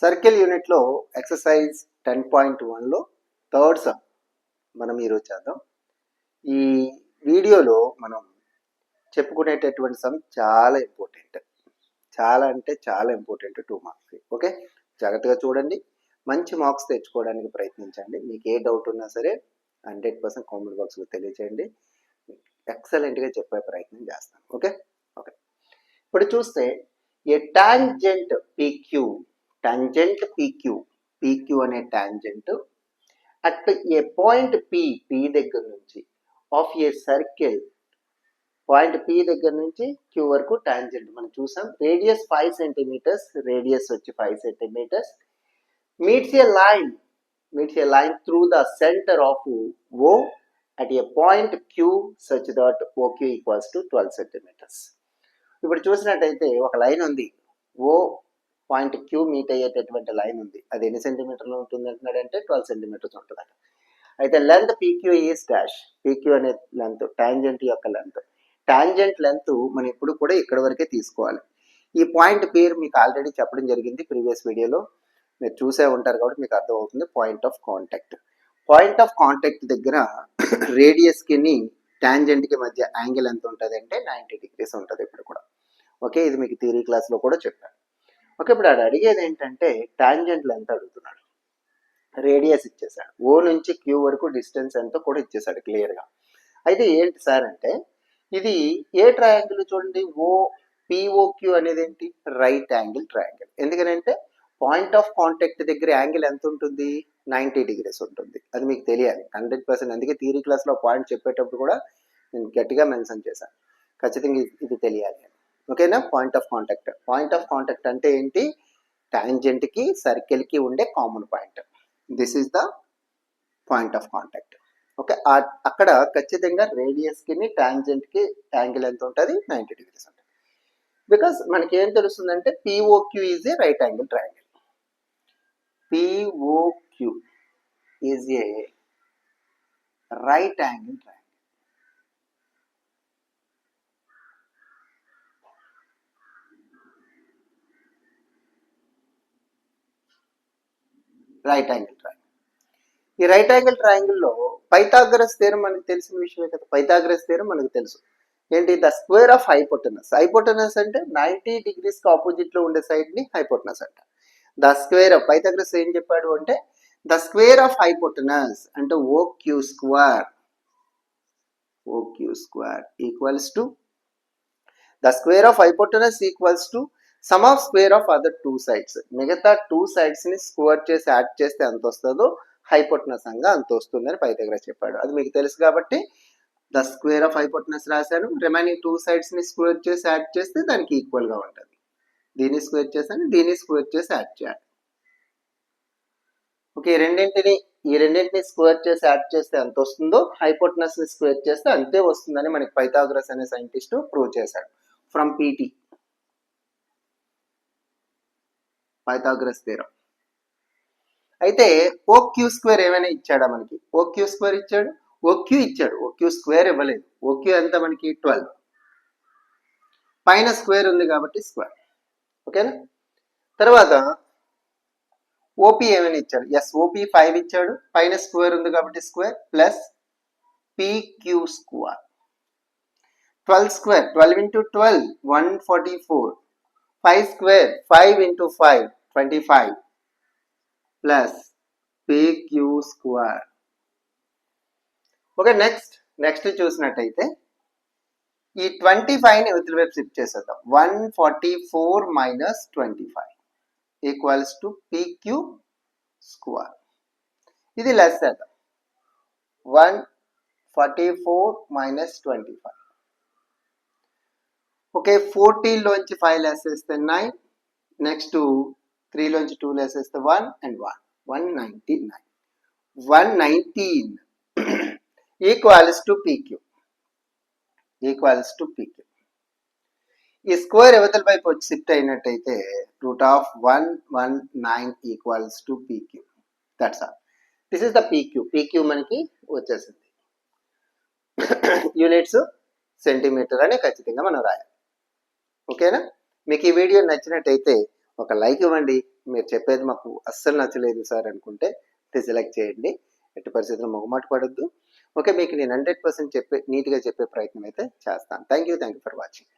Circle యూనిట్లో exercise 10.1లో third sum మనం ఈరోజు చేద్దాం. ఈ వీడియోలో మనం చెప్పుకునేటటువంటి సమ్ చాలా ఇంపార్టెంట్, చాలా అంటే చాలా ఇంపార్టెంట్ 2 మార్క్స్. ఓకే, జాగ్రత్తగా చూడండి, మంచి మార్క్స్ తెచ్చుకోవడానికి ప్రయత్నించండి. మీకు ఏ డౌట్ ఉన్నా సరే 100% కామెంట్ బాక్స్లో తెలియచేయండి. ఎక్సలెంట్గా చెప్పే ప్రయత్నం చేస్తాను. ఓకే ఓకే ఇప్పుడు చూస్తే ఏ టాంజెంట్ PQ, టాంజెంట్ PQ అనే tangent at a point P దగ్గర నుంచి of a circle, point P దగ్గర నుంచి Q వరకు టాంజెంట్ మనం చూసాం. రేడియస్ 5 సెంటీమీటర్స్, రేడియస్ వచ్చి 5 centimetres. Meets a line through the centre of O at a point Q such that OQ equals to 12 centimetres. ఇప్పుడు చూసినట్టయితే ఒక లైన్ ఉంది, ఓ పాయింట్ Q మీట్ అయ్యేటటువంటి లైన్ ఉంది. అది ఎన్ని సెంటీమీటర్లు ఉంటుంది అంటున్నాడంటే 12 సెంటీమీటర్స్ ఉంటుందట. అయితే length PQ is dash. PQ అనే లెంత్ టాంజెంట్ యొక్క లెంత్. టాంజెంట్ లెంత్ మనం ఇప్పుడు కూడా ఇక్కడ వరకే తీసుకోవాలి. ఈ పాయింట్ పేరు మీకు ఆల్రెడీ చెప్పడం జరిగింది ప్రీవియస్ వీడియోలో, మీరు చూసే ఉంటారు కాబట్టి మీకు అర్థమవుతుంది. Point of contact. Point of contact దగ్గర రేడియస్కి టాంజెంట్కి మధ్య యాంగిల్ ఎంత ఉంటుంది అంటే 90 డిగ్రీస్ ఉంటుంది ఇప్పుడు కూడా. ఓకే, ఇది మీకు థియరీ క్లాస్లో కూడా చెప్పాను. ఓకే, ఇప్పుడు ఆడు అడిగేది ఏంటంటే టాంజెంట్ లెంత్ అడుగుతున్నాడు, రేడియస్ ఇచ్చేసాడు, ఓ నుంచి Q వరకు డిస్టెన్స్ ఎంతో కూడా ఇచ్చేసాడు క్లియర్గా. అయితే ఏంటి సార్ అంటే ఇది ఏ ట్రయాంగిల్ చూడండి, POQ అనేది ఏంటి, రైట్ యాంగిల్ ట్రయాంగిల్. ఎందుకంటే పాయింట్ ఆఫ్ కాంటాక్ట్ దగ్గర యాంగిల్ ఎంత ఉంటుంది, 90 డిగ్రీస్ ఉంటుంది. అది మీకు తెలియాలి 100%. అందుకే థియరీ క్లాస్లో పాయింట్ చెప్పేటప్పుడు కూడా నేను గట్టిగా మెన్షన్ చేశాను, ఖచ్చితంగా ఇది తెలియాలి. ఓకేనా, point of contact. Point of contact అంటే ఏంటి, టాంజెంట్కి సర్కిల్కి ఉండే common point. This is the point of contact. Okay, అక్కడ ఖచ్చితంగా రేడియస్కి టాంజెంట్కి యాంగిల్ ఎంత ఉంటుంది, 90 డిగ్రీస్ ఉంటుంది. బికాస్ మనకి ఏం తెలుస్తుందంటే POQ is a right angle triangle. POQ is a right angle triangle. Right angle triangle. ఈ రైట్ యాంగిల్ ట్రయాంగిల్లో పైథాగరస్ థియరం మనకు తెలిసిన విషయమే కదా. పైథాగరస్ థియరం మనకు తెలుసు ఏంటి, the square of hypotenuse. Hypotenuse అంటే 90 డిగ్రీస్కి ఆపోజిట్లో ఉండే సైడ్ని హైపోటెనస్ అంట. ద స్క్వేర్ ఆఫ్ పైథాగరస్ ఏం చెప్పాడు అంటే ద స్క్వేర్ ఆఫ్ హైపోటెనస్ అంటే OQ square equals to the square of hypotenuse equals to some of square of other 2 sides. మిగతా 2 సైడ్స్ని స్క్వేర్ చేసి యాడ్ చేస్తే ఎంత వస్తుందో హైపోటెనస్ అంగా అంత వస్తుందని పైథాగరస్ చెప్పాడు. అది మీకు తెలుసు కాబట్టి ద స్క్వేర్ ఆఫ్ హైపోటెనస్ రాశాను. రిమైనింగ్ 2 సైడ్స్ని స్క్వేర్ చేసి యాడ్ చేస్తే దానికి ఈక్వల్గా ఉంటుంది. దీన్ని స్క్వేర్ చేశాను, దీన్ని స్క్వేర్ చేసి యాడ్ చేయాలి. ఓకే, ఈ రెండింటిని స్క్వేర్ చేసి యాడ్ చేస్తే ఎంత వస్తుందో హైపోటెనస్ని స్క్వేర్ చేస్తే అంతే వస్తుందని మనకి పైథాగరస్ అనే సైంటిస్ట్ ప్రూవ్ చేశాడు ఫ్రమ్ PT, పైథాగరస్ థియరం. అయితే OQ స్క్వేర్ ఏమైనా ఇచ్చాడా మనకి, OQ స్క్వేర్ ఇచ్చాడు, OQ ఇచ్చాడు, OQ స్క్వేర్ ఇవ్వలేదు. OQ ఎంత మనకి 12, పైన స్క్వేర్ ఉంది కాబట్టి స్క్వేర్. ఓకేనా, తర్వాత OP ఏమైనా ఇచ్చాడు, OP 5 ఇచ్చాడు, పైన స్క్వేర్ ఉంది కాబట్టి square plus PQ square. 12 square 12 into 12 144, 5 square 5 into 5 25 plus PQ square. Okay, next చూసినట్టయితే ఈ 25ని ఇవతల వైపు షిఫ్ట్ చేసేద్దాం. 144 minus 25 equals to PQ square. ఇది లెస్ చేద్దాం, 144 minus 25. ఓకే, 14 లోంచి 5 లెస్ చేస్తే 9, నెక్స్ట్ 3 లోంచి 2 లెస్ చేస్తే 1 and 1 119 ఈక్వల్స్ టు PQ. ఈ స్క్వేర్ ఇవతల వైపు వచ్చి షిఫ్ట్ అయినట్టయితే √119 equals to PQ. That's all. This is the PQ మనకి వచ్చేసింది. యూనిట్స్ సెంటీమీటర్ అని ఖచ్చితంగా మనం రాయాలి. ఓకేనా, మీకు ఈ వీడియో నచ్చినట్టయితే ఒక లైక్ ఇవ్వండి, మీరు చెప్పేది మాకు అస్సలు నచ్చలేదు సార్ అనుకుంటే డిసెలెక్ట్ చేయండి. ఎట్టి పరిస్థితుల్లో మొహమాట పడొద్దు. ఓకే, మీకు నేను 100% నీట్‌గా చెప్పే ప్రయత్నం అయితే చేస్తాను. Thank you for watching.